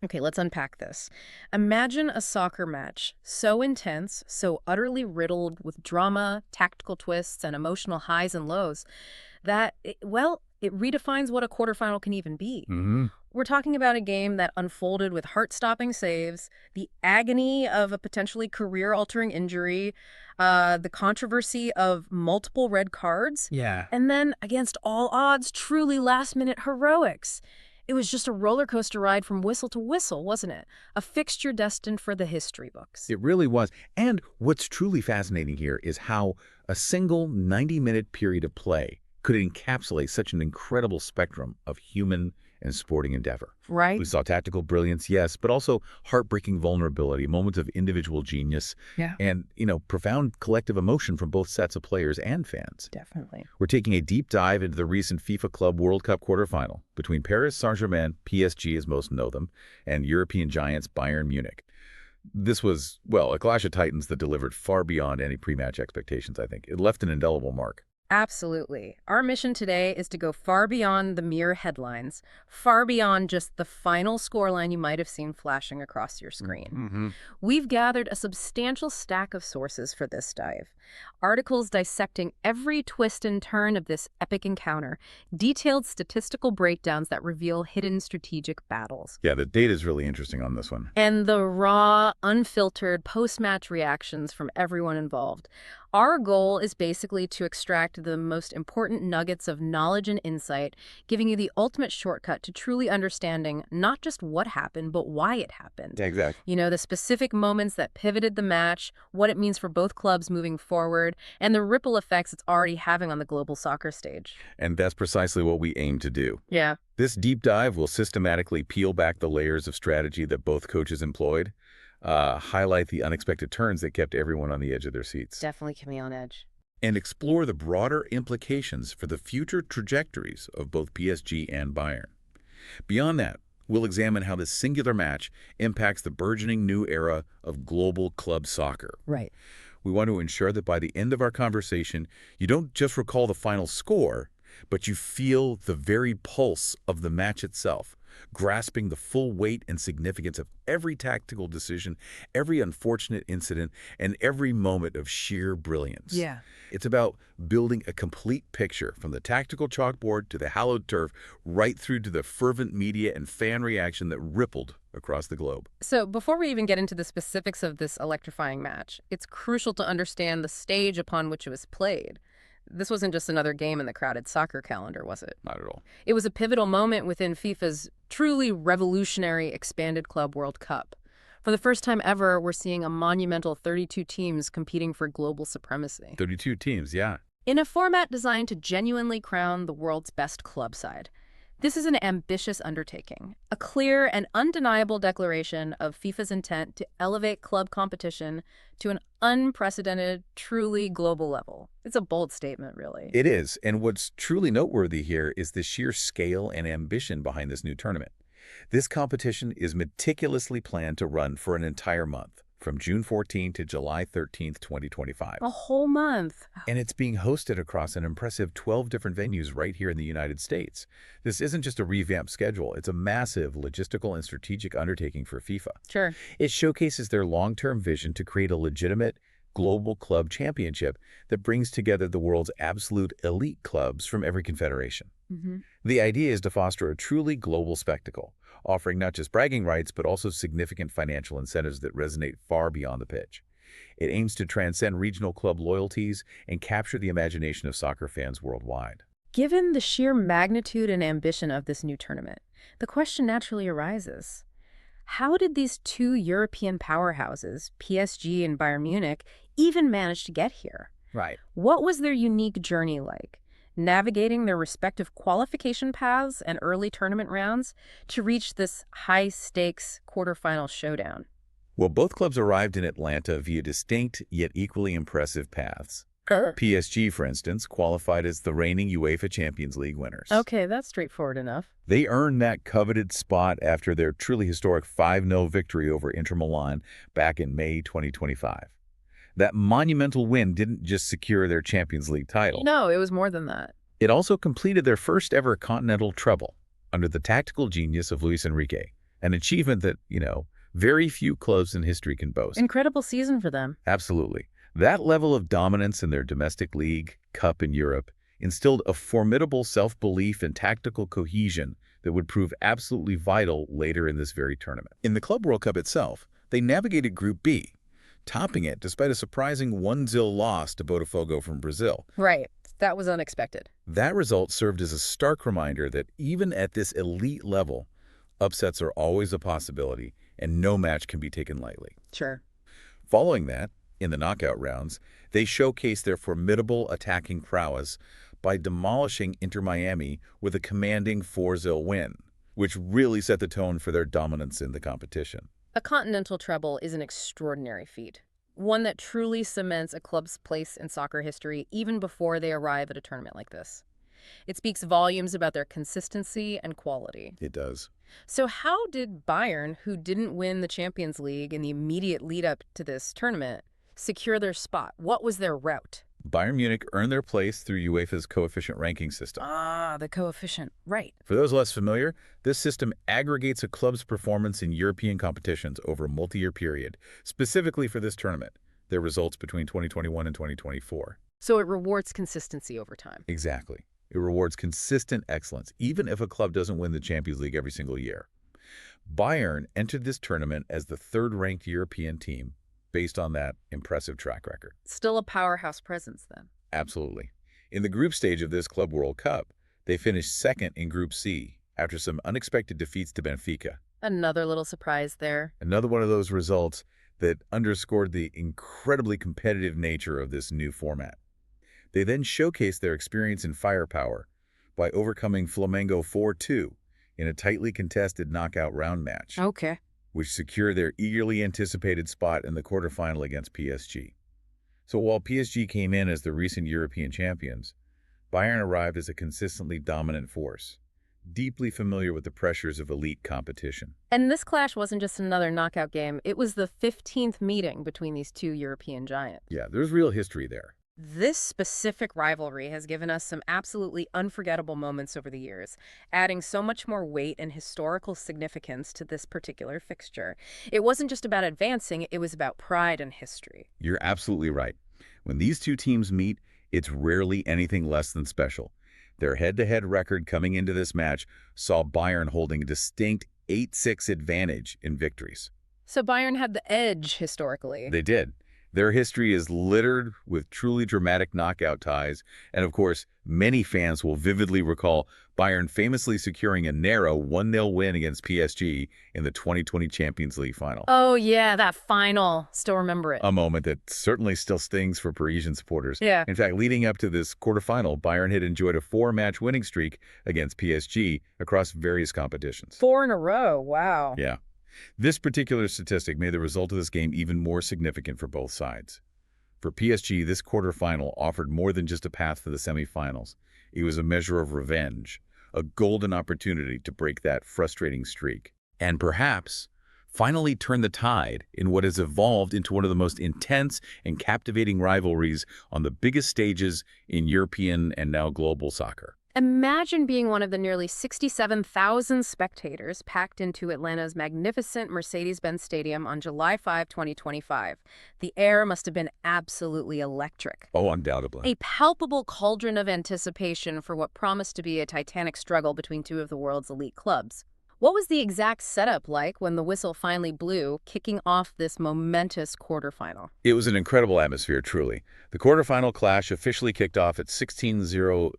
Okay, let's unpack this. Imagine a soccer match so intense, so utterly riddled with drama, tactical twists, and emotional highs and lows that, it redefines what a quarterfinal can even be. Hmm. We're talking about a game that unfolded with heart-stopping saves, the agony of a potentially career-altering injury, the controversy of multiple red cards, Yeah. and then, against all odds, truly last-minute heroics. It was just a roller coaster ride from whistle to whistle, wasn't it? A fixture destined for the history books. It really was. And what's truly fascinating here is how a single 90-minute period of play could encapsulate such an incredible spectrum of human and sporting endeavor. Right? We saw tactical brilliance, yes, but also heartbreaking vulnerability, moments of individual genius, Yeah. and, profound collective emotion from both sets of players and fans. Definitely. We're taking a deep dive into the recent FIFA Club World Cup quarterfinal between Paris Saint-Germain, PSG as most know them, and European giants Bayern Munich. This was, a clash of titans that delivered far beyond any pre-match expectations, I think. It left an indelible mark. Absolutely. Our mission today is to go far beyond the mere headlines, far beyond just the final scoreline you might have seen flashing across your screen. Mm-hmm. We've gathered a substantial stack of sources for this dive. Articles dissecting every twist and turn of this epic encounter, detailed statistical breakdowns that reveal hidden strategic battles, Yeah, the data is really interesting on this one. and the raw, unfiltered post-match reactions from everyone involved. Our goal is basically to extract the most important nuggets of knowledge and insight, giving you the ultimate shortcut to truly understanding not just what happened, but why it happened. Exactly. You know, the specific moments that pivoted the match, what it means for both clubs moving forward, and the ripple effects it's already having on the global soccer stage. And that's precisely what we aim to do. Yeah. This deep dive will systematically peel back the layers of strategy that both coaches employed, highlight the unexpected turns that kept everyone on the edge of their seats, Definitely kept me on edge. and explore the broader implications for the future trajectories of both PSG and Bayern. Beyond that, we'll examine how this singular match impacts the burgeoning new era of global club soccer. Right. We want to ensure that by the end of our conversation, you don't just recall the final score, but you feel the very pulse of the match itself, grasping the full weight and significance of every tactical decision, every unfortunate incident, and every moment of sheer brilliance. Yeah. It's about building a complete picture from the tactical chalkboard to the hallowed turf, right through to the fervent media and fan reaction that rippled across the globe. So before we even get into the specifics of this electrifying match, it's crucial to understand the stage upon which it was played. This wasn't just another game in the crowded soccer calendar, was it? Not at all. It was a pivotal moment within FIFA's truly revolutionary expanded club World Cup. For the first time ever, we're seeing a monumental 32 teams competing for global supremacy. 32 teams, yeah. In a format designed to genuinely crown the world's best club side. This is an ambitious undertaking, a clear and undeniable declaration of FIFA's intent to elevate club competition to an unprecedented, truly global level. It's a bold statement, really. It is, and what's truly noteworthy here is the sheer scale and ambition behind this new tournament. This competition is meticulously planned to run for an entire month, from June 14 to July 13, 2025. A whole month. And it's being hosted across an impressive 12 different venues right here in the United States. This isn't just a revamped schedule, it's a massive logistical and strategic undertaking for FIFA. Sure. It showcases their long-term vision to create a legitimate global club championship that brings together the world's absolute elite clubs from every confederation. Mm-hmm. The idea is to foster a truly global spectacle, offering not just bragging rights, but also significant financial incentives that resonate far beyond the pitch. It aims to transcend regional club loyalties and capture the imagination of soccer fans worldwide. Given the sheer magnitude and ambition of this new tournament, the question naturally arises. How did these two European powerhouses, PSG and Bayern Munich, even manage to get here? Right. What was their unique journey like, navigating their respective qualification paths and early tournament rounds to reach this high-stakes quarterfinal showdown? Well, both clubs arrived in Atlanta via distinct yet equally impressive paths. PSG, for instance, qualified as the reigning UEFA Champions League winners. Okay, that's straightforward enough. They earned that coveted spot after their truly historic 5-0 victory over Inter Milan back in May 2025. That monumental win didn't just secure their Champions League title. No, it was more than that. It also completed their first ever continental treble under the tactical genius of Luis Enrique, An achievement that, very few clubs in history can boast. Incredible season for them. Absolutely. That level of dominance in their domestic league, cup in Europe, instilled a formidable self-belief and tactical cohesion that would prove absolutely vital later in this very tournament. In the Club World Cup itself, they navigated Group B, topping it despite a surprising 1-0 loss to Botafogo from Brazil. Right. That was unexpected. That result served as a stark reminder that even at this elite level, upsets are always a possibility and no match can be taken lightly. Sure. Following that, in the knockout rounds, they showcased their formidable attacking prowess by demolishing Inter Miami with a commanding 4-0 win, which really set the tone for their dominance in the competition. A continental treble is an extraordinary feat, one that truly cements a club's place in soccer history even before they arrive at a tournament like this. It speaks volumes about their consistency and quality. It does. So how did Bayern, who didn't win the Champions League in the immediate lead-up to this tournament, secure their spot? What was their route? Bayern Munich earned their place through UEFA's coefficient ranking system. Ah, the coefficient. Right. For those less familiar, this system aggregates a club's performance in European competitions over a multi-year period, specifically for this tournament, their results between 2021 and 2024. So it rewards consistency over time. Exactly. It rewards consistent excellence, even if a club doesn't win the Champions League every single year. Bayern entered this tournament as the third-ranked European team, based on that impressive track record. Still a powerhouse presence, then. Absolutely. In the group stage of this Club World Cup, they finished second in Group C after some unexpected defeats to Benfica. Another little surprise there. Another one of those results that underscored the incredibly competitive nature of this new format. They then showcased their experience and firepower by overcoming Flamengo 4-2 in a tightly contested knockout round match. Okay. Which secured their eagerly anticipated spot in the quarterfinal against PSG. So while PSG came in as the recent European champions, Bayern arrived as a consistently dominant force, deeply familiar with the pressures of elite competition. And this clash wasn't just another knockout game. It was the 15th meeting between these two European giants. Yeah, there's real history there. This specific rivalry has given us some absolutely unforgettable moments over the years, adding so much more weight and historical significance to this particular fixture. It wasn't just about advancing, it was about pride and history. You're absolutely right. When these two teams meet, it's rarely anything less than special. Their head-to-head record coming into this match saw Bayern holding a distinct 8-6 advantage in victories. So Bayern had the edge historically. They did. Their history is littered with truly dramatic knockout ties, and of course, many fans will vividly recall Bayern famously securing a narrow 1-0 win against PSG in the 2020 Champions League final. Oh yeah, that final. Still remember it. A moment that certainly still stings for Parisian supporters. Yeah. In fact, leading up to this quarterfinal, Bayern had enjoyed a 4-match winning streak against PSG across various competitions. 4 in a row, wow. Yeah. This particular statistic made the result of this game even more significant for both sides. For PSG, this quarterfinal offered more than just a path for the semifinals. It was a measure of revenge, a golden opportunity to break that frustrating streak, and perhaps finally turn the tide in what has evolved into one of the most intense and captivating rivalries on the biggest stages in European and now global soccer. Imagine being one of the nearly 67,000 spectators packed into Atlanta's magnificent Mercedes-Benz Stadium on July 5, 2025. The air must have been absolutely electric. Oh, undoubtedly. A palpable cauldron of anticipation for what promised to be a titanic struggle between two of the world's elite clubs. What was the exact setup like when the whistle finally blew, kicking off this momentous quarterfinal? It was an incredible atmosphere, truly. The quarterfinal clash officially kicked off at 16:00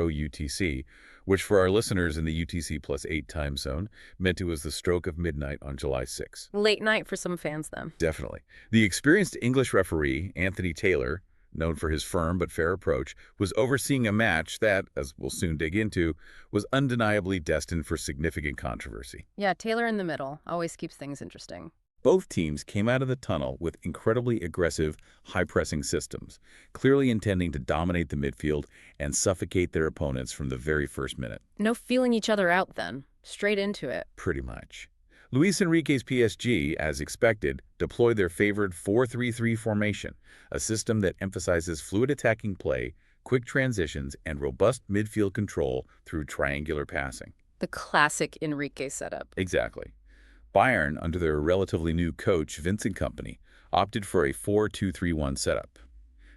UTC, which for our listeners in the UTC +8 time zone meant it was the stroke of midnight on July 6. Late night for some fans, then. Definitely. The experienced English referee, Anthony Taylor, known for his firm but fair approach, was overseeing a match that, as we'll soon dig into, was undeniably destined for significant controversy. Yeah, Taylor in the middle always keeps things interesting. Both teams came out of the tunnel with incredibly aggressive, high-pressing systems, clearly intending to dominate the midfield and suffocate their opponents from the very first minute. No feeling each other out, then. Straight into it. Pretty much. Luis Enrique's PSG, as expected, deployed their favored 4-3-3 formation, a system that emphasizes fluid attacking play, quick transitions, and robust midfield control through triangular passing. The classic Enrique setup. Exactly. Bayern, under their relatively new coach, Vincent Kompany, opted for a 4-2-3-1 setup.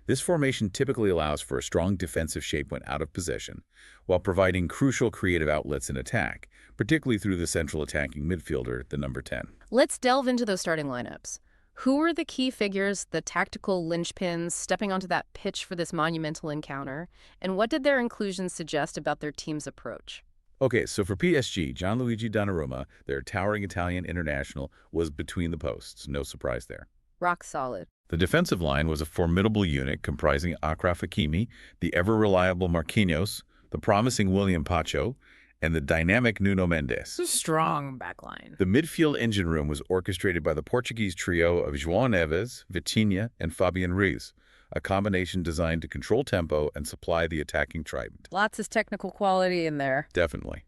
This formation typically allows for a strong defensive shape when out of possession, while providing crucial creative outlets in attack, particularly through the central attacking midfielder, the number 10. Let's delve into those starting lineups. Who were the key figures, the tactical linchpins, stepping onto that pitch for this monumental encounter? And what did their inclusions suggest about their team's approach? Okay, so for PSG, Gianluigi Donnarumma, their towering Italian international, was between the posts. No surprise there. Rock solid. The defensive line was a formidable unit comprising Achraf Hakimi, the ever-reliable Marquinhos, the promising Willian Pacho, and the dynamic Nuno Mendes. It's a strong backline. The midfield engine room was orchestrated by the Portuguese trio of Joao Neves, Vitinha, and Fabian Ruiz, a combination designed to control tempo and supply the attacking trident. Lots of technical quality in there. Definitely.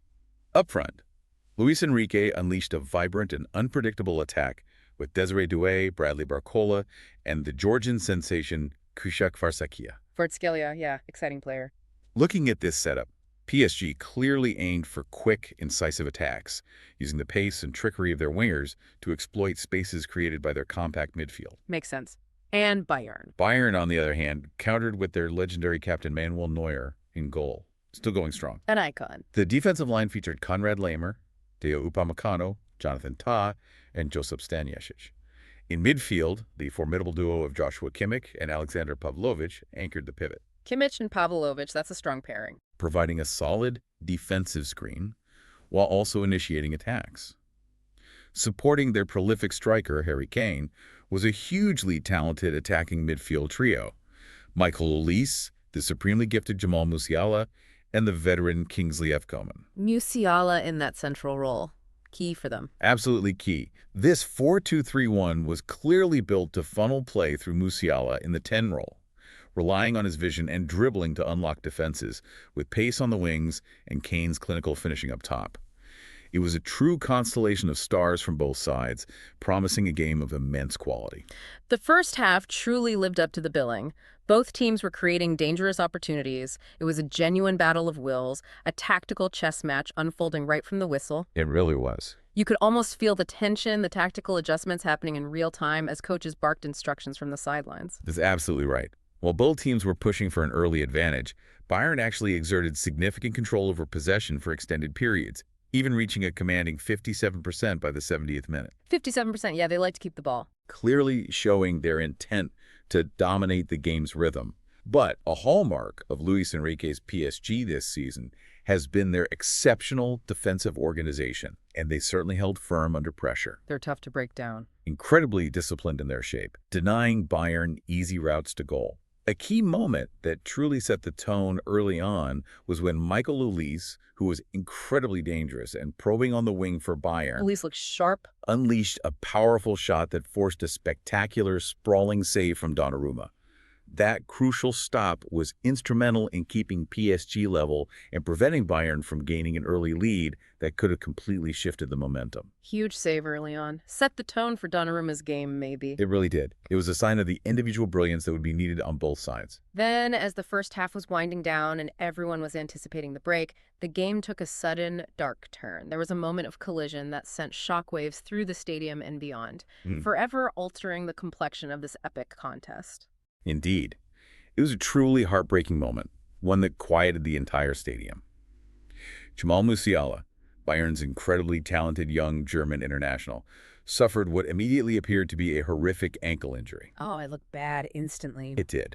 Up front, Luis Enrique unleashed a vibrant and unpredictable attack with Desire Doue, Bradley Barcola, and the Georgian sensation Kushak Varsakia. Kvaratskhelia, yeah, exciting player. Looking at this setup, PSG clearly aimed for quick, incisive attacks, using the pace and trickery of their wingers to exploit spaces created by their compact midfield. Makes sense. And Bayern. Bayern, on the other hand, countered with their legendary captain Manuel Neuer in goal, still going strong. An icon. The defensive line featured Konrad Laimer, Deo Upamecano, Jonathan Tah, and Josip Stanisic. In midfield, the formidable duo of Joshua Kimmich and Alexander Pavlovich anchored the pivot. Kimmich and Pavlovich, that's a strong pairing. Providing a solid defensive screen while also initiating attacks. Supporting their prolific striker, Harry Kane, was a hugely talented attacking midfield trio. Michael Olise, the supremely gifted Jamal Musiala, and the veteran Kingsley F. Coman. Musiala in that central role. Key for them. Absolutely key. This 4-2-3-1 was clearly built to funnel play through Musiala in the 10 role, relying on his vision and dribbling to unlock defenses, with pace on the wings and Kane's clinical finishing up top. It was a true constellation of stars from both sides, promising a game of immense quality. The first half truly lived up to the billing. Both teams were creating dangerous opportunities. It was a genuine battle of wills, a tactical chess match unfolding right from the whistle. It really was. You could almost feel the tension, the tactical adjustments happening in real time as coaches barked instructions from the sidelines. That's absolutely right. While both teams were pushing for an early advantage, Bayern actually exerted significant control over possession for extended periods, even reaching a commanding 57% by the 70th minute. 57%, yeah, they like to keep the ball. Clearly showing their intent to dominate the game's rhythm. But a hallmark of Luis Enrique's PSG this season has been their exceptional defensive organization, and they certainly held firm under pressure. They're tough to break down. Incredibly disciplined in their shape, denying Bayern easy routes to goal. A key moment that truly set the tone early on was when Michael Olise, who was incredibly dangerous and probing on the wing for Bayern, Olise looks sharp. Unleashed a powerful shot that forced a spectacular, sprawling save from Donnarumma. That crucial stop was instrumental in keeping PSG level and preventing Bayern from gaining an early lead that could have completely shifted the momentum. Huge save early on. Set the tone for Donnarumma's game, maybe. It really did. It was a sign of the individual brilliance that would be needed on both sides. Then, as the first half was winding down and everyone was anticipating the break, the game took a sudden, dark turn. There was a moment of collision that sent shockwaves through the stadium and beyond, forever altering the complexion of this epic contest. Indeed. It was a truly heartbreaking moment, one that quieted the entire stadium. Jamal Musiala, Bayern's incredibly talented young German international, suffered what immediately appeared to be a horrific ankle injury. Oh, it looked bad instantly. It did.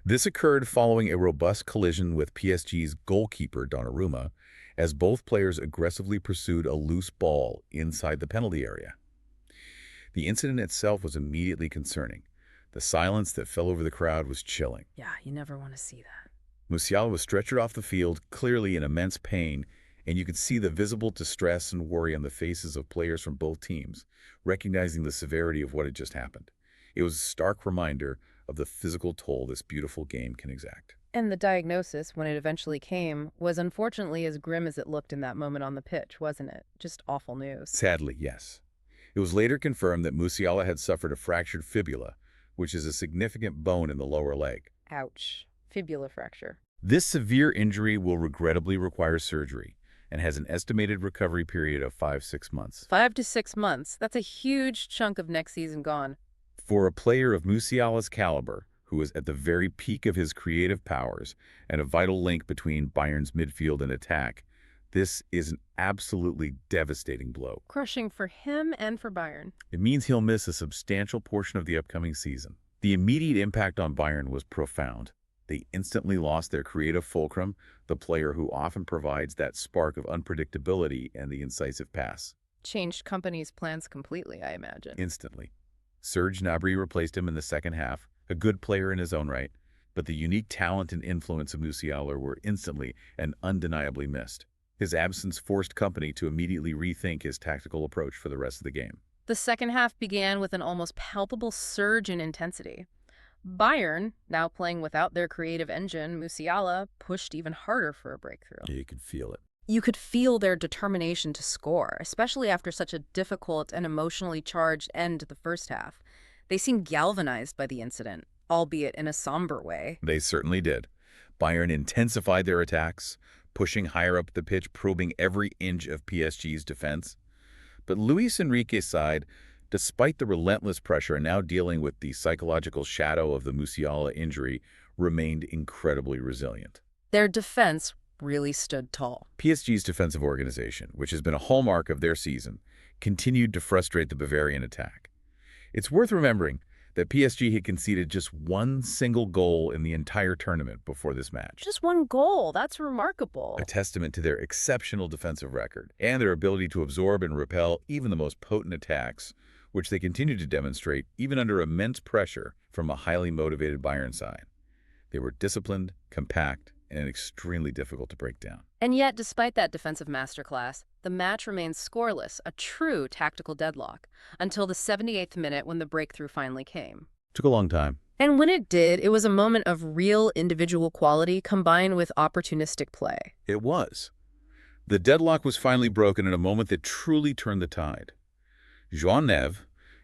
This occurred following a robust collision with PSG's goalkeeper, Donnarumma, as both players aggressively pursued a loose ball inside the penalty area. The incident itself was immediately concerning. The silence that fell over the crowd was chilling. Yeah, you never want to see that. Musiala was stretchered off the field, clearly in immense pain, and you could see the visible distress and worry on the faces of players from both teams, recognizing the severity of what had just happened. It was a stark reminder of the physical toll this beautiful game can exact. And the diagnosis, when it eventually came, was unfortunately as grim as it looked in that moment on the pitch, wasn't it? Just awful news. Sadly, yes. It was later confirmed that Musiala had suffered a fractured fibula, which is a significant bone in the lower leg. Ouch. Fibula fracture. This severe injury will regrettably require surgery, and has an estimated recovery period of 5–6 months. 5 to 6 months. That's a huge chunk of next season gone. For a player of Musiala's caliber, who is at the very peak of his creative powers and a vital link between Bayern's midfield and attack, this is an absolutely devastating blow. Crushing for him and for Bayern. It means he'll miss a substantial portion of the upcoming season. The immediate impact on Bayern was profound. They instantly lost their creative fulcrum, the player who often provides that spark of unpredictability and the incisive pass. Changed company's plans completely, I imagine. Instantly. Serge Gnabry replaced him in the second half, a good player in his own right, but the unique talent and influence of Musiala were instantly and undeniably missed. His absence forced company to immediately rethink his tactical approach for the rest of the game. The second half began with an almost palpable surge in intensity. Bayern, now playing without their creative engine, Musiala, pushed even harder for a breakthrough. Yeah, you could feel it. You could feel their determination to score, especially after such a difficult and emotionally charged end to the first half. They seemed galvanized by the incident, albeit in a somber way. They certainly did. Bayern intensified their attacks, pushing higher up the pitch, probing every inch of PSG's defense. But Luis Enrique's side, despite the relentless pressure and now dealing with the psychological shadow of the Musiala injury, remained incredibly resilient. Their defense really stood tall. PSG's defensive organization, which has been a hallmark of their season, continued to frustrate the Bavarian attack. It's worth remembering that PSG had conceded just one single goal in the entire tournament before this match. Just one goal. That's remarkable. A testament to their exceptional defensive record and their ability to absorb and repel even the most potent attacks, which they continued to demonstrate even under immense pressure from a highly motivated Bayern side. They were disciplined, compact, and extremely difficult to break down. And yet, despite that defensive masterclass, the match remained scoreless, a true tactical deadlock, until the 78th minute when the breakthrough finally came. Took a long time. And when it did, it was a moment of real individual quality combined with opportunistic play. It was. The deadlock was finally broken in a moment that truly turned the tide. Joao Neves,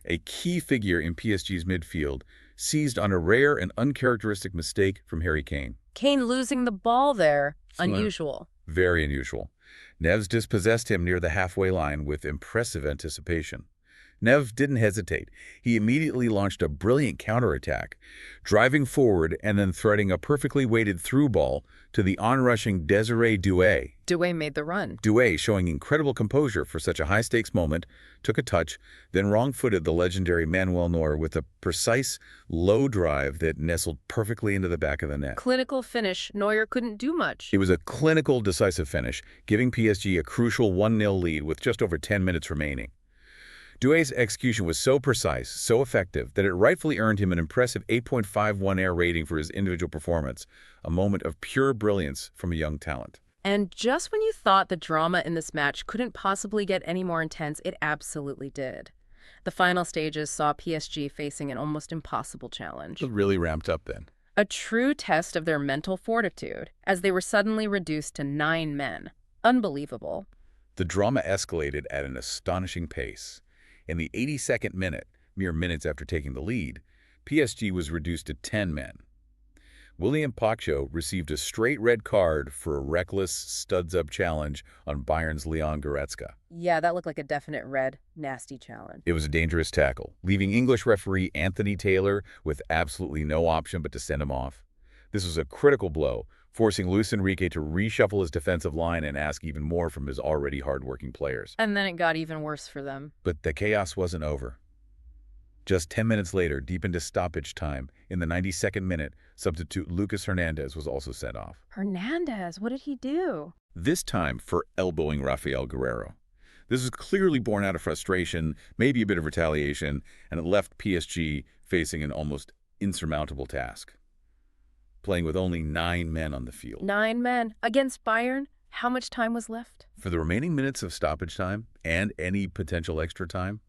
a key figure in PSG's midfield, seized on a rare and uncharacteristic mistake from Harry Kane. Kane losing the ball there, unusual. Very unusual. Neves dispossessed him near the halfway line with impressive anticipation. Neves didn't hesitate. He immediately launched a brilliant counterattack, driving forward and then threading a perfectly weighted through ball to the onrushing Desire Doue. Doue made the run. Doue, showing incredible composure for such a high-stakes moment, took a touch, then wrong-footed the legendary Manuel Neuer with a precise, low drive that nestled perfectly into the back of the net. Clinical finish. Neuer couldn't do much. It was a clinical, decisive finish, giving PSG a crucial 1-0 lead with just over 10 minutes remaining. Doue's execution was so precise, so effective, that it rightfully earned him an impressive 8.51 air rating for his individual performance, a moment of pure brilliance from a young talent. And just when you thought the drama in this match couldn't possibly get any more intense, it absolutely did. The final stages saw PSG facing an almost impossible challenge. It really ramped up then. A true test of their mental fortitude, as they were suddenly reduced to 9 men. Unbelievable. The drama escalated at an astonishing pace. In the 82nd minute, mere minutes after taking the lead, PSG was reduced to 10 men. Willian Pacho received a straight red card for a reckless, studs-up challenge on Bayern's Leon Goretzka. Yeah, that looked like a definite red, nasty challenge. It was a dangerous tackle, leaving English referee Anthony Taylor with absolutely no option but to send him off. This was a critical blow, forcing Luis Enrique to reshuffle his defensive line and ask even more from his already hard-working players. And then it got even worse for them. But the chaos wasn't over. Just 10 minutes later, deep into stoppage time, in the 92nd minute, substitute Lucas Hernandez was also sent off. Hernandez, what did he do? This time for elbowing Rafael Guerreiro. This was clearly born out of frustration, maybe a bit of retaliation, and it left PSG facing an almost insurmountable task. Playing with only 9 men on the field. 9 men against Bayern? How much time was left? For the remaining minutes of stoppage time and any potential extra time,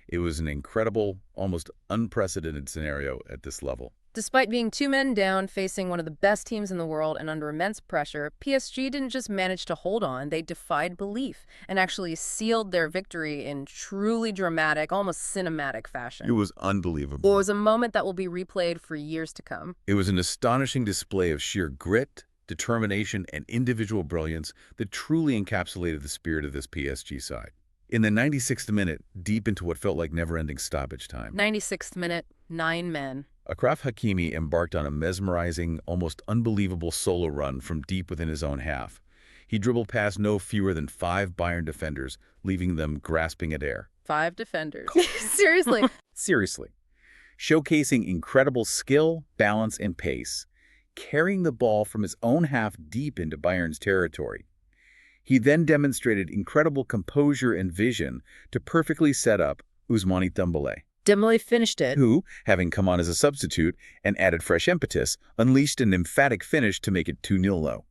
it was an incredible, almost unprecedented scenario at this level. Despite being 2 men down, facing one of the best teams in the world and under immense pressure, PSG didn't just manage to hold on, they defied belief and actually sealed their victory in truly dramatic, almost cinematic fashion. It was unbelievable. It was a moment that will be replayed for years to come. It was an astonishing display of sheer grit, determination, and individual brilliance that truly encapsulated the spirit of this PSG side. In the 96th minute, deep into what felt like never-ending stoppage time, 96th minute, 9 men. Achraf Hakimi embarked on a mesmerizing, almost unbelievable solo run from deep within his own half. He dribbled past no fewer than 5 Bayern defenders, leaving them grasping at air. 5 defenders. Seriously. Seriously. Showcasing incredible skill, balance, and pace, carrying the ball from his own half deep into Bayern's territory. He then demonstrated incredible composure and vision to perfectly set up Ousmane Dembele, Dembele finished it. who, having come on as a substitute and added fresh impetus, unleashed an emphatic finish to make it 2-0 low.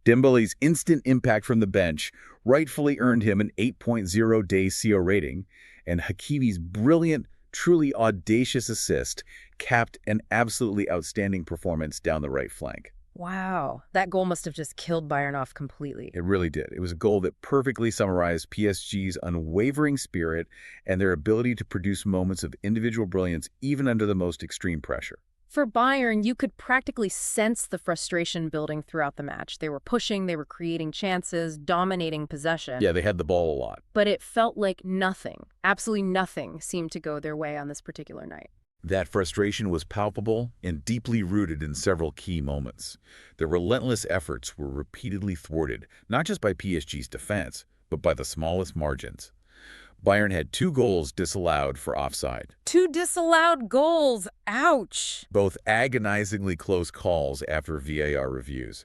Dembele's instant impact from the bench rightfully earned him an 8.0 day CO rating, and Hakimi's brilliant, truly audacious assist capped an absolutely outstanding performance down the right flank. Wow. That goal must have just killed Bayern off completely. It really did. It was a goal that perfectly summarized PSG's unwavering spirit and their ability to produce moments of individual brilliance even under the most extreme pressure. For Bayern, you could practically sense the frustration building throughout the match. They were pushing, they were creating chances, dominating possession. Yeah, they had the ball a lot. But it felt like nothing, absolutely nothing, seemed to go their way on this particular night. That frustration was palpable and deeply rooted in several key moments. Their relentless efforts were repeatedly thwarted, not just by PSG's defense, but by the smallest margins. Bayern had 2 goals disallowed for offside. 2 disallowed goals. Ouch. Both agonizingly close calls after VAR reviews.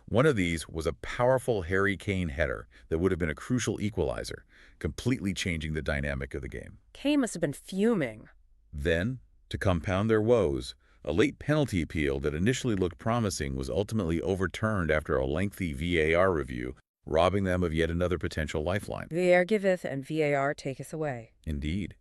One of these was a powerful Harry Kane header that would have been a crucial equalizer, completely changing the dynamic of the game. Kane must have been fuming. Then, to compound their woes, a late penalty appeal that initially looked promising was ultimately overturned after a lengthy VAR review, robbing them of yet another potential lifeline. VAR giveth and VAR taketh away. Indeed.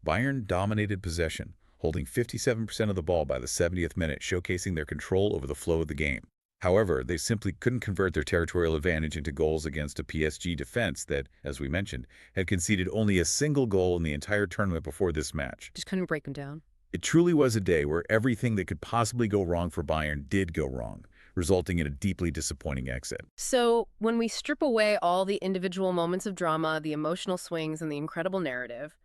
Bayern dominated possession, holding 57% of the ball by the 70th minute, showcasing their control over the flow of the game. However, they simply couldn't convert their territorial advantage into goals against a PSG defense that, as we mentioned, had conceded only a single goal in the entire tournament before this match. Just couldn't break them down. It truly was a day where everything that could possibly go wrong for Bayern did go wrong, resulting in a deeply disappointing exit. So, when we strip away all the individual moments of drama, the emotional swings, and the incredible narrative,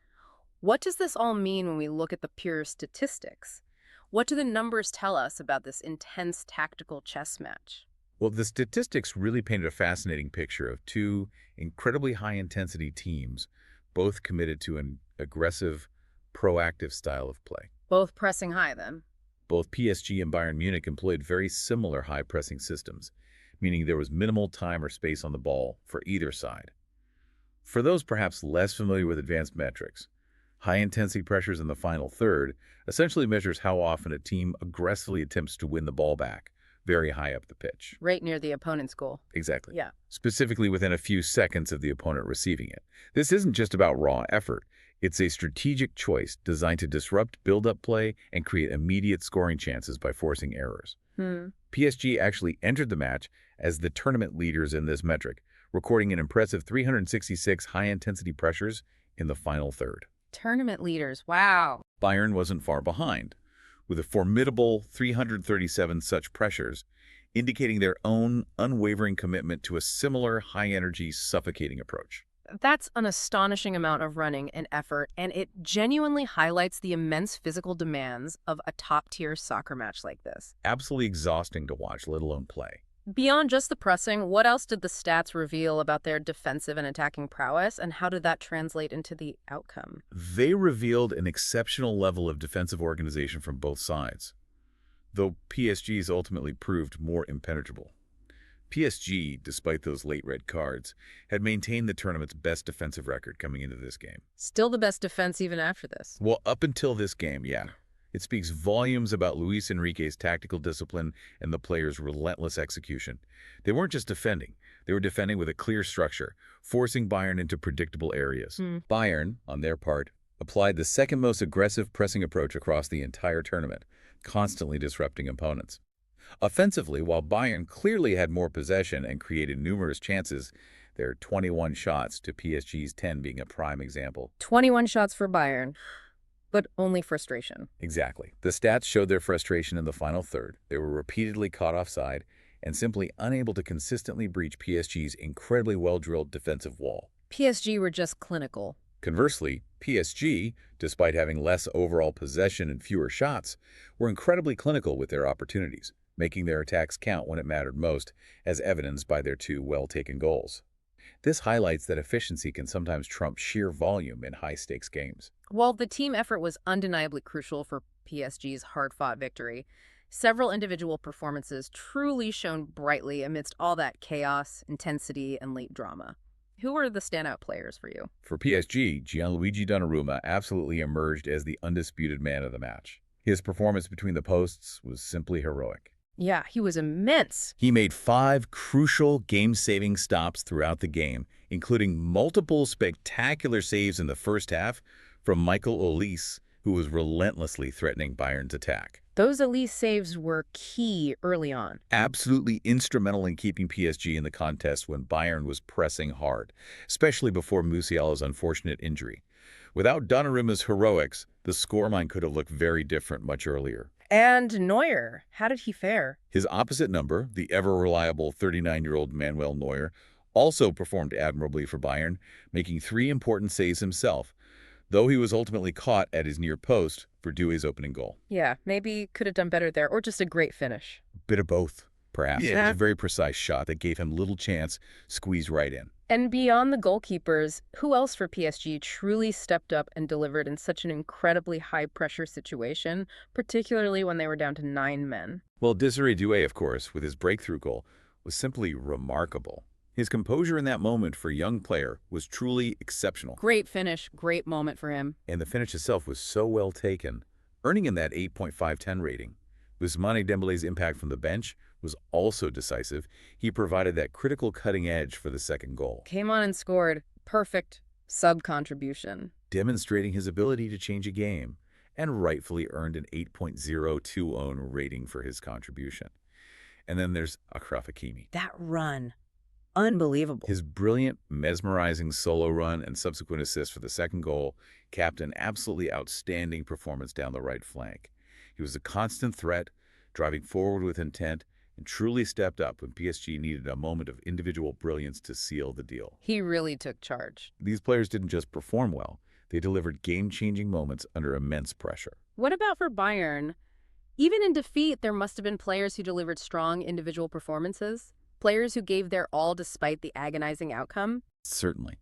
what does this all mean when we look at the pure statistics? What do the numbers tell us about this intense tactical chess match? Well, the statistics really painted a fascinating picture of 2 incredibly high-intensity teams, both committed to an aggressive, proactive style of play. Both pressing high, then. Both PSG and Bayern Munich employed very similar high-pressing systems, meaning there was minimal time or space on the ball for either side. For those perhaps less familiar with advanced metrics, high-intensity pressures in the final third essentially measures how often a team aggressively attempts to win the ball back, very high up the pitch. Right near the opponent's goal. Exactly. Yeah. Specifically within a few seconds of the opponent receiving it. This isn't just about raw effort. It's a strategic choice designed to disrupt build-up play and create immediate scoring chances by forcing errors. PSG actually entered the match as the tournament leaders in this metric, recording an impressive 366 high-intensity pressures in the final third. Tournament leaders, wow. Bayern wasn't far behind, with a formidable 337 such pressures, indicating their own unwavering commitment to a similar high-energy, suffocating approach. That's an astonishing amount of running and effort, and it genuinely highlights the immense physical demands of a top-tier soccer match like this. Absolutely exhausting to watch, let alone play. Beyond just the pressing, what else did the stats reveal about their defensive and attacking prowess, and how did that translate into the outcome? They revealed an exceptional level of defensive organization from both sides, though PSG's ultimately proved more impenetrable. PSG, despite those late red cards, had maintained the tournament's best defensive record coming into this game. Still the best defense even after this. Well, up until this game, yeah. It speaks volumes about Luis Enrique's tactical discipline and the players' relentless execution. They weren't just defending. They were defending with a clear structure, forcing Bayern into predictable areas. Bayern, on their part, applied the second most aggressive pressing approach across the entire tournament, constantly disrupting opponents. Offensively, while Bayern clearly had more possession and created numerous chances, their 21 shots to PSG's 10 being a prime example. 21 shots for Bayern, but only frustration. Exactly. The stats showed their frustration in the final third. They were repeatedly caught offside, and simply unable to consistently breach PSG's incredibly well-drilled defensive wall. PSG were just clinical. Conversely, PSG, despite having less overall possession and fewer shots, were incredibly clinical with their opportunities, making their attacks count when it mattered most, as evidenced by their 2 well-taken goals. This highlights that efficiency can sometimes trump sheer volume in high-stakes games. While the team effort was undeniably crucial for PSG's hard-fought victory, several individual performances truly shone brightly amidst all that chaos, intensity, and late drama. Who were the standout players for you? For PSG, Gianluigi Donnarumma absolutely emerged as the undisputed man of the match. His performance between the posts was simply heroic. Yeah, he was immense. He made 5 crucial game-saving stops throughout the game, including multiple spectacular saves in the first half from Michael Olise, who was relentlessly threatening Bayern's attack. Those Elise saves were key early on. Absolutely instrumental in keeping PSG in the contest when Bayern was pressing hard, especially before Musiala's unfortunate injury. Without Donnarumma's heroics, the scoreline could have looked very different much earlier. And Neuer, how did he fare? His opposite number, the ever-reliable 39-year-old Manuel Neuer, also performed admirably for Bayern, making 3 important saves himself, though he was ultimately caught at his near post for Doue's opening goal. Yeah, maybe could have done better there, or just a great finish. Bit of both, perhaps. Yeah. It was a very precise shot that gave him little chance, squeezed right in. And beyond the goalkeepers, who else for PSG truly stepped up and delivered in such an incredibly high-pressure situation, particularly when they were down to 9 men? Well, Desire Doue, of course, with his breakthrough goal, was simply remarkable. His composure in that moment for a young player was truly exceptional. Great finish, great moment for him. And the finish itself was so well taken, earning him that 8.5/10 rating. Ousmane Dembele's impact from the bench was also decisive. He provided that critical cutting edge for the second goal, Came on and scored. Perfect sub-contribution. demonstrating his ability to change a game, and rightfully earned an 8.020 rating for his contribution. And then there's Achraf Hakimi. That run. Unbelievable. His brilliant, mesmerizing solo run and subsequent assist for the second goal capped an absolutely outstanding performance down the right flank. He was a constant threat, driving forward with intent, and truly stepped up when PSG needed a moment of individual brilliance to seal the deal. He really took charge. These players didn't just perform well, they delivered game-changing moments under immense pressure. What about for Bayern? Even in defeat, there must have been players who delivered strong individual performances. Players who gave their all despite the agonizing outcome? Certainly.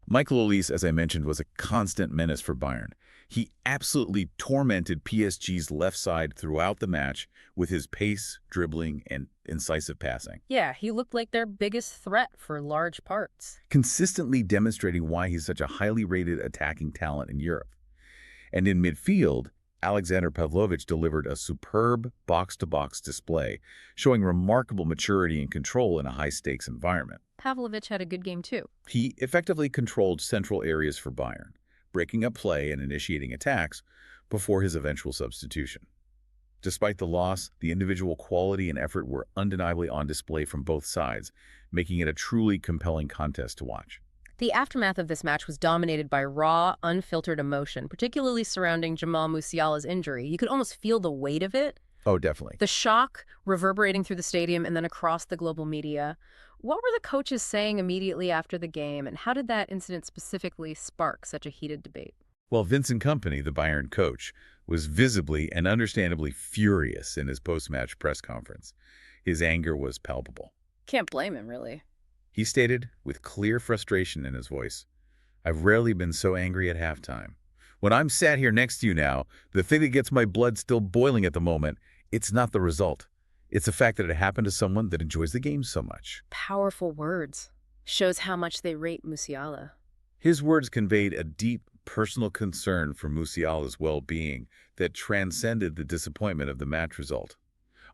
Michael Olise, as I mentioned, was a constant menace for Bayern. He absolutely tormented PSG's left side throughout the match with his pace, dribbling, and incisive passing, Yeah, he looked like their biggest threat for large parts. consistently demonstrating why he's such a highly rated attacking talent in Europe. And in midfield, Alexander Pavlovich delivered a superb box-to-box display, showing remarkable maturity and control in a high-stakes environment. Pavlovich had a good game too. He effectively controlled central areas for Bayern, breaking up play and initiating attacks before his eventual substitution. Despite the loss, the individual quality and effort were undeniably on display from both sides, making it a truly compelling contest to watch. The aftermath of this match was dominated by raw, unfiltered emotion, particularly surrounding Jamal Musiala's injury. You could almost feel the weight of it. Oh, definitely. The shock reverberating through the stadium and then across the global media. What were the coaches saying immediately after the game, and how did that incident specifically spark such a heated debate? Well, Vincent Kompany, the Bayern coach, was visibly and understandably furious in his post-match press conference. His anger was palpable. Can't blame him, really. He stated, with clear frustration in his voice, "I've rarely been so angry at halftime. When I'm sat here next to you now, the thing that gets my blood still boiling at the moment, it's not the result. It's the fact that it happened to someone that enjoys the game so much." Powerful words. Shows how much they rate Musiala. His words conveyed a deep personal concern for Musiala's well-being that transcended the disappointment of the match result.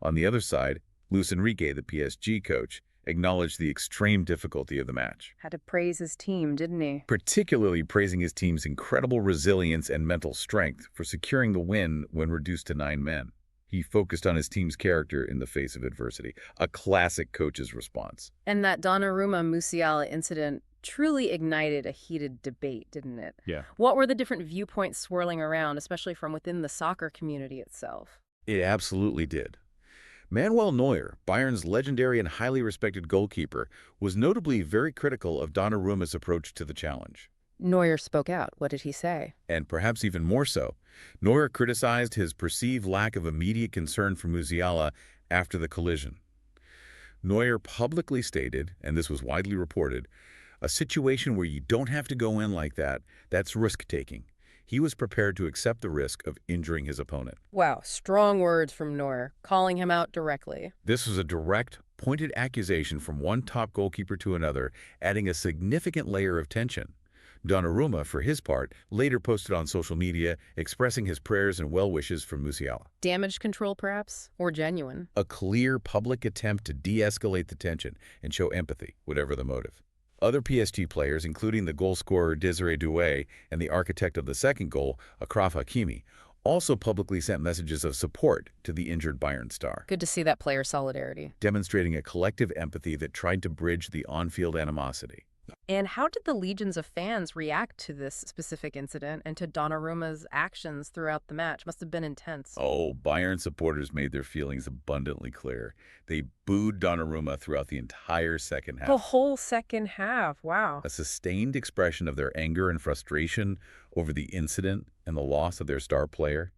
On the other side, Luis Enrique, the PSG coach, acknowledged the extreme difficulty of the match, Had to praise his team, didn't he? particularly praising his team's incredible resilience and mental strength for securing the win when reduced to 9 men. He focused on his team's character in the face of adversity, a classic coach's response. And that Donnarumma-Musiala incident truly ignited a heated debate, didn't it? Yeah. What were the different viewpoints swirling around, especially from within the soccer community itself? It absolutely did. Manuel Neuer, Bayern's legendary and highly respected goalkeeper, was notably very critical of Donnarumma's approach to the challenge. Neuer spoke out. What did he say? And perhaps even more so, Neuer criticized his perceived lack of immediate concern for Musiala after the collision. Neuer publicly stated, and this was widely reported, a situation where you don't have to go in like that, that's risk-taking. He was prepared to accept the risk of injuring his opponent. Wow, strong words from Neuer, calling him out directly. This was a direct, pointed accusation from one top goalkeeper to another, adding a significant layer of tension. Donnarumma, for his part, later posted on social media expressing his prayers and well wishes for Musiala. Damage control, perhaps? Or genuine? A clear public attempt to de-escalate the tension and show empathy, whatever the motive. Other PSG players, including the goal scorer Desire Doue and the architect of the second goal, Achraf Hakimi, also publicly sent messages of support to the injured Bayern star. Good to see that player solidarity. Demonstrating a collective empathy that tried to bridge the on-field animosity. And how did the legions of fans react to this specific incident and to Donnarumma's actions throughout the match? Must have been intense. Oh, Bayern supporters made their feelings abundantly clear. They booed Donnarumma throughout the entire second half. The whole second half, wow. A sustained expression of their anger and frustration over the incident and the loss of their star player.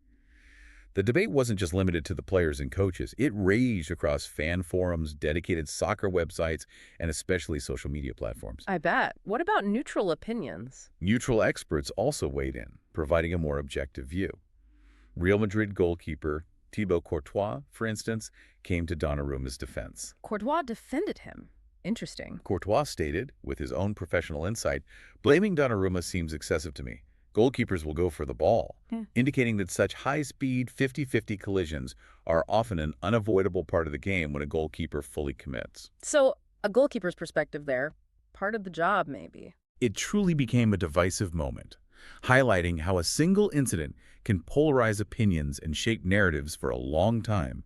The debate wasn't just limited to the players and coaches. It raged across fan forums, dedicated soccer websites, and especially social media platforms. I bet. What about neutral opinions? Neutral experts also weighed in, providing a more objective view. Real Madrid goalkeeper Thibaut Courtois, for instance, came to Donnarumma's defense. Courtois defended him. Interesting. Courtois stated, with his own professional insight, "Blaming Donnarumma seems excessive to me. Goalkeepers will go for the ball," indicating that such high-speed 50-50 collisions are often an unavoidable part of the game when a goalkeeper fully commits. So, a goalkeeper's perspective there, part of the job maybe. It truly became a divisive moment, highlighting how a single incident can polarize opinions and shape narratives for a long time,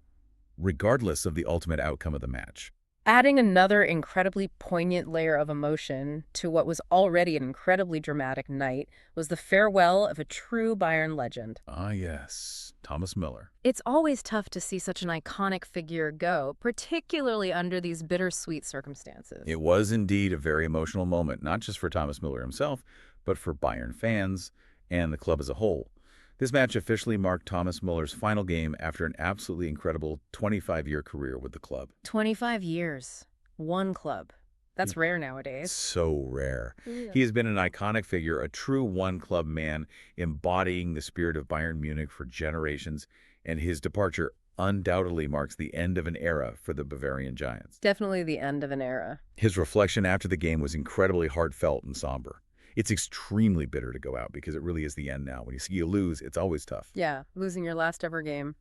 regardless of the ultimate outcome of the match. Adding another incredibly poignant layer of emotion to what was already an incredibly dramatic night was the farewell of a true Bayern legend. Ah, yes, Thomas Müller. It's always tough to see such an iconic figure go, particularly under these bittersweet circumstances. It was indeed a very emotional moment, not just for Thomas Müller himself, but for Bayern fans and the club as a whole. This match officially marked Thomas Müller's final game after an absolutely incredible 25-year career with the club. 25 years. One club. That's rare nowadays. So rare. Yeah. He has been an iconic figure, a true one-club man, embodying the spirit of Bayern Munich for generations, and his departure undoubtedly marks the end of an era for the Bavarian Giants. Definitely the end of an era. His reflection after the game was incredibly heartfelt and somber. It's extremely bitter to go out because it really is the end now. When you see you lose, it's always tough. Yeah, losing your last ever game.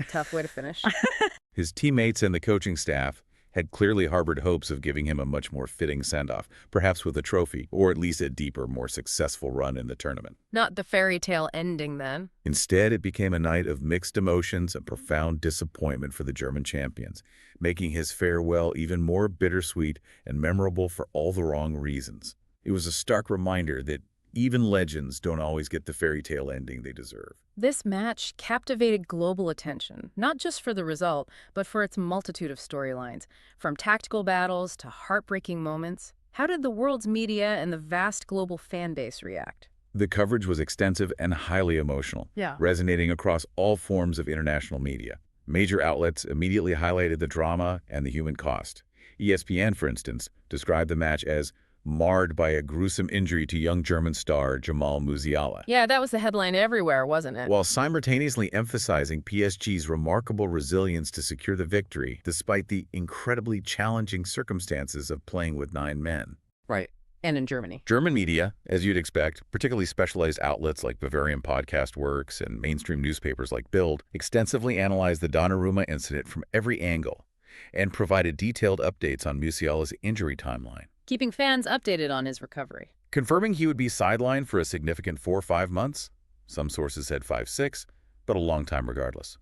Tough way to finish. His teammates and the coaching staff had clearly harbored hopes of giving him a much more fitting send-off, perhaps with a trophy, or at least a deeper, more successful run in the tournament. Not the fairy tale ending then. Instead, it became a night of mixed emotions and profound disappointment for the German champions, making his farewell even more bittersweet and memorable for all the wrong reasons. It was a stark reminder that even legends don't always get the fairy tale ending they deserve. This match captivated global attention, not just for the result, but for its multitude of storylines. From tactical battles to heartbreaking moments, how did the world's media and the vast global fan base react? The coverage was extensive and highly emotional, resonating across all forms of international media. Major outlets immediately highlighted the drama and the human cost. ESPN, for instance, described the match as marred by a gruesome injury to young German star Jamal Musiala. Yeah, that was the headline everywhere, wasn't it? While simultaneously emphasizing PSG's remarkable resilience to secure the victory, despite the incredibly challenging circumstances of playing with 9 men. Right. And in Germany. German media, as you'd expect, particularly specialized outlets like Bavarian Podcast Works and mainstream newspapers like Bild, extensively analyzed the Donnarumma incident from every angle and provided detailed updates on Musiala's injury timeline, keeping fans updated on his recovery. Confirming he would be sidelined for a significant 4 or 5 months. Some sources said 5-6, but a long time regardless.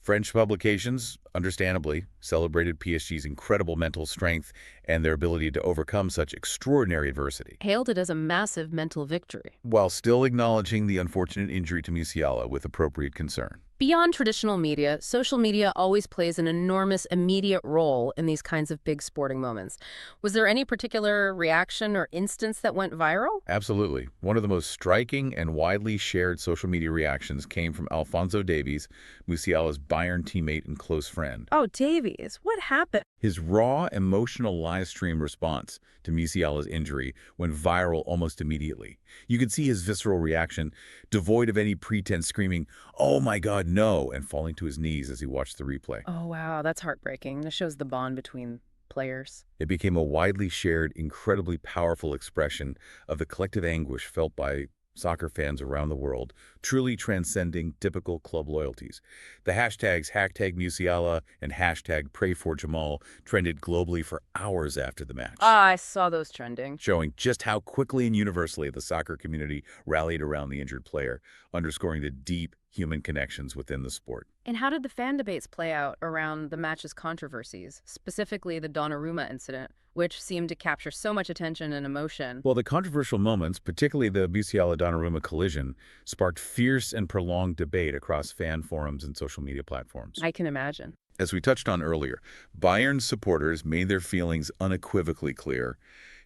French publications, understandably, celebrated PSG's incredible mental strength and their ability to overcome such extraordinary adversity, Hailed it as a massive mental victory. while still acknowledging the unfortunate injury to Musiala with appropriate concern. Beyond traditional media, social media always plays an enormous immediate role in these kinds of big sporting moments. Was there any particular reaction or instance that went viral? Absolutely. One of the most striking and widely shared social media reactions came from Alphonso Davies, Musiala's Bayern teammate and close friend. Oh, Davies, what happened? His raw, emotional live stream response to Musiala's injury went viral almost immediately. You could see his visceral reaction, devoid of any pretense, screaming, "Oh my God, no," and falling to his knees as he watched the replay. Oh, wow, that's heartbreaking. This shows the bond between players. It became a widely shared, incredibly powerful expression of the collective anguish felt by soccer fans around the world, truly transcending typical club loyalties. The hashtags #Musiala and #PrayForJamal trended globally for hours after the match, Ah, I saw those trending. showing just how quickly and universally the soccer community rallied around the injured player, underscoring the deep human connections within the sport. And how did the fan debates play out around the match's controversies, specifically the Donnarumma incident, which seemed to capture so much attention and emotion? Well, the controversial moments, particularly the Musiala-Donnarumma collision, sparked fierce and prolonged debate across fan forums and social media platforms. I can imagine. As we touched on earlier, Bayern supporters made their feelings unequivocally clear,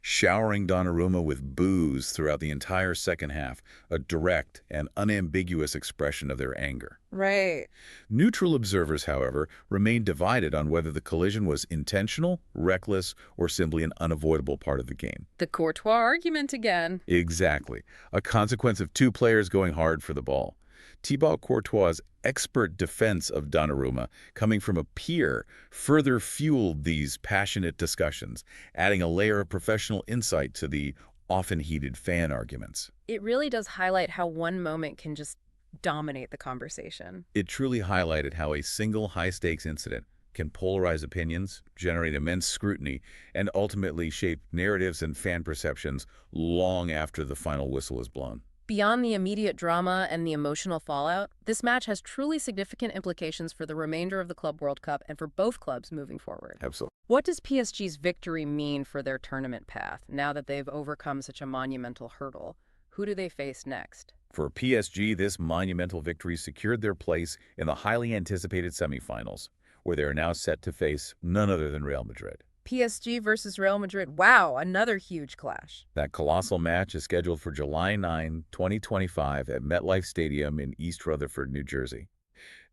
showering Donnarumma with boos throughout the entire second half, a direct and unambiguous expression of their anger. Right. Neutral observers, however, remained divided on whether the collision was intentional, reckless, or simply an unavoidable part of the game. The Courtois argument again. Exactly, a consequence of two players going hard for the ball. Thibaut Courtois' expert defense of Donnarumma, coming from a peer, further fueled these passionate discussions, adding a layer of professional insight to the often heated fan arguments. It really does highlight how one moment can just dominate the conversation. It truly highlighted how a single high-stakes incident can polarize opinions, generate immense scrutiny, and ultimately shape narratives and fan perceptions long after the final whistle is blown. Beyond the immediate drama and the emotional fallout, this match has truly significant implications for the remainder of the Club World Cup and for both clubs moving forward. Absolutely. What does PSG's victory mean for their tournament path now that they've overcome such a monumental hurdle? Who do they face next? For PSG, this monumental victory secured their place in the highly anticipated semifinals, where they are now set to face none other than Real Madrid. PSG versus Real Madrid. Wow, another huge clash. That colossal match is scheduled for July 9, 2025 at MetLife Stadium in East Rutherford, New Jersey.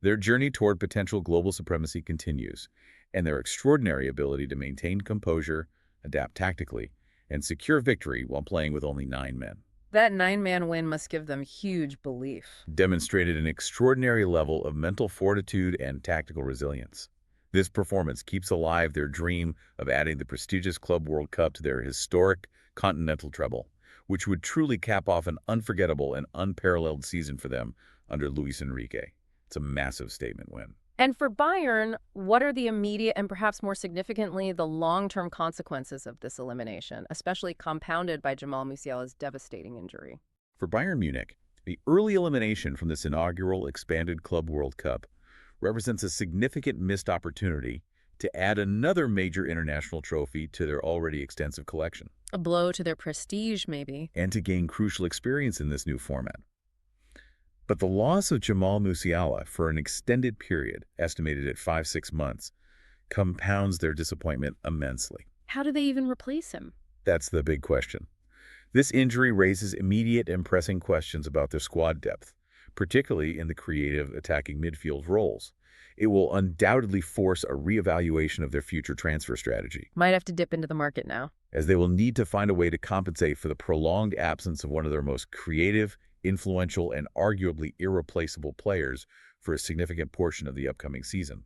Their journey toward potential global supremacy continues, and their extraordinary ability to maintain composure, adapt tactically, and secure victory while playing with only 9 men That 9-man win must give them huge belief. demonstrated an extraordinary level of mental fortitude and tactical resilience. This performance keeps alive their dream of adding the prestigious Club World Cup to their historic continental treble, which would truly cap off an unforgettable and unparalleled season for them under Luis Enrique. It's a massive statement win. And for Bayern, what are the immediate and perhaps more significantly the long-term consequences of this elimination, especially compounded by Jamal Musiala's devastating injury? For Bayern Munich, the early elimination from this inaugural expanded Club World Cup represents a significant missed opportunity to add another major international trophy to their already extensive collection, A blow to their prestige, maybe. and to gain crucial experience in this new format. But the loss of Jamal Musiala for an extended period, estimated at 5-6 months, compounds their disappointment immensely. How do they even replace him? That's the big question. This injury raises immediate and pressing questions about their squad depth, particularly in the creative attacking midfield roles. It will undoubtedly force a reevaluation of their future transfer strategy, Might have to dip into the market now. as they will need to find a way to compensate for the prolonged absence of one of their most creative, influential, and arguably irreplaceable players for a significant portion of the upcoming season.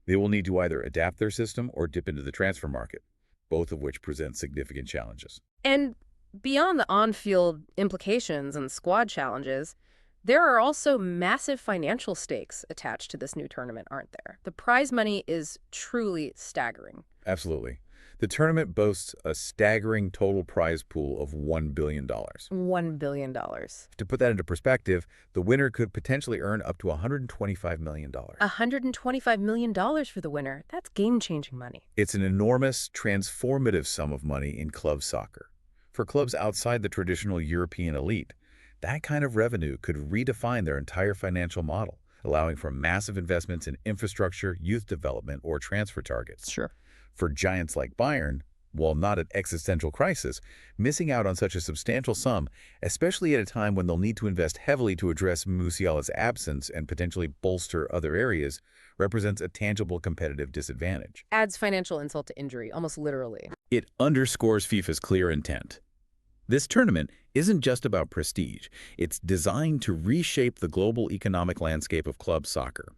They will need to either adapt their system or dip into the transfer market, both of which present significant challenges. And beyond the on-field implications and squad challenges, there are also massive financial stakes attached to this new tournament, aren't there? The prize money is truly staggering. Absolutely. The tournament boasts a staggering total prize pool of $1 billion. $1 billion. To put that into perspective, the winner could potentially earn up to $125 million. $125 million for the winner. That's game-changing money. It's an enormous, transformative sum of money in club soccer. For clubs outside the traditional European elite, that kind of revenue could redefine their entire financial model, allowing for massive investments in infrastructure, youth development, or transfer targets. Sure. For giants like Bayern, while not an existential crisis, missing out on such a substantial sum, especially at a time when they'll need to invest heavily to address Musiala's absence and potentially bolster other areas, represents a tangible competitive disadvantage. Adds financial insult to injury, almost literally. It underscores FIFA's clear intent. This tournament isn't just about prestige. It's designed to reshape the global economic landscape of club soccer.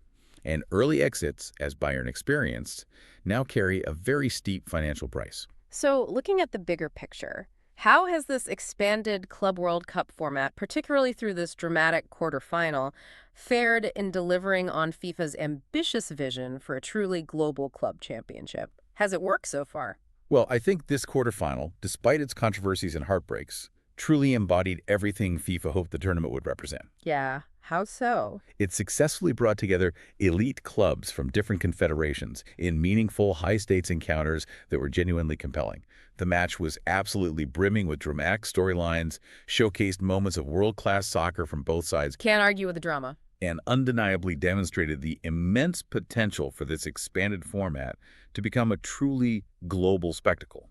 And early exits, as Bayern experienced, now carry a very steep financial price. So, looking at the bigger picture, how has this expanded Club World Cup format, particularly through this dramatic quarterfinal, fared in delivering on FIFA's ambitious vision for a truly global club championship? Has it worked so far? Well, I think this quarterfinal, despite its controversies and heartbreaks, truly embodied everything FIFA hoped the tournament would represent. Yeah, how so? It successfully brought together elite clubs from different confederations in meaningful, high-stakes encounters that were genuinely compelling. The match was absolutely brimming with dramatic storylines, showcased moments of world-class soccer from both sides, Can't argue with the drama. and undeniably demonstrated the immense potential for this expanded format to become a truly global spectacle.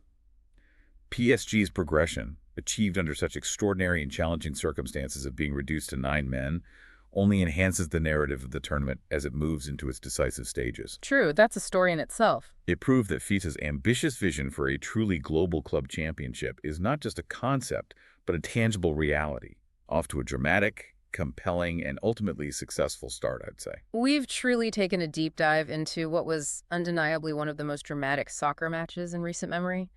PSG's progression, achieved under such extraordinary and challenging circumstances of being reduced to 9 men, only enhances the narrative of the tournament as it moves into its decisive stages. True, that's a story in itself. It proved that FIFA's ambitious vision for a truly global club championship is not just a concept, but a tangible reality, off to a dramatic, compelling, and ultimately successful start, I'd say. We've truly taken a deep dive into what was undeniably one of the most dramatic soccer matches in recent memory.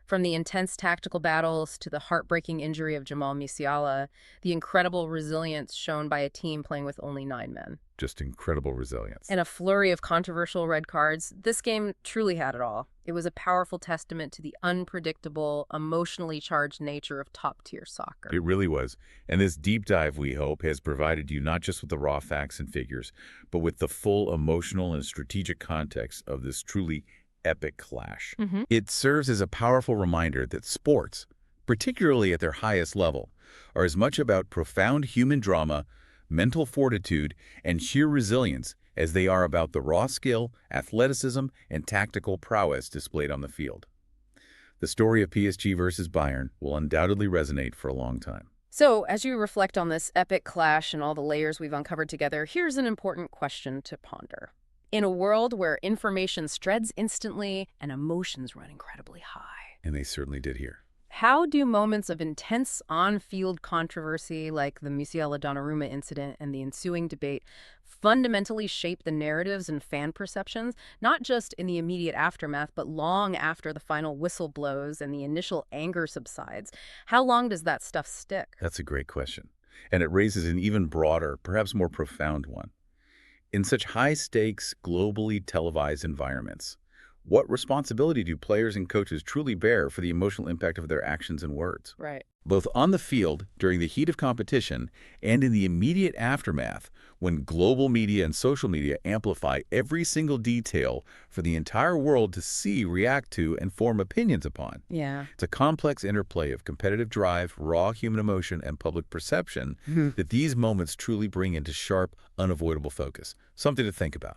From the intense tactical battles to the heartbreaking injury of Jamal Musiala, the incredible resilience shown by a team playing with only 9 men. Just incredible resilience. And a flurry of controversial red cards, this game truly had it all. It was a powerful testament to the unpredictable, emotionally charged nature of top-tier soccer. It really was. And this deep dive, we hope, has provided you not just with the raw facts and figures, but with the full emotional and strategic context of this truly epic clash. It serves as a powerful reminder that sports, particularly at their highest level, are as much about profound human drama, mental fortitude, and sheer resilience as they are about the raw skill, athleticism, and tactical prowess displayed on the field. The story of PSG versus Bayern will undoubtedly resonate for a long time. So, as you reflect on this epic clash and all the layers we've uncovered together, here's an important question to ponder. In a world where information spreads instantly and emotions run incredibly high, And they certainly did here. how do moments of intense on-field controversy like the Musiala-Donnarumma incident and the ensuing debate fundamentally shape the narratives and fan perceptions, not just in the immediate aftermath, but long after the final whistle blows and the initial anger subsides? How long does that stuff stick? That's a great question. And it raises an even broader, perhaps more profound one. In such high-stakes, globally televised environments, what responsibility do players and coaches truly bear for the emotional impact of their actions and words? Right. Both on the field, during the heat of competition, and in the immediate aftermath, when global media and social media amplify every single detail for the entire world to see, react to, and form opinions upon. Yeah. It's a complex interplay of competitive drive, raw human emotion, and public perception that these moments truly bring into sharp, unavoidable focus. Something to think about.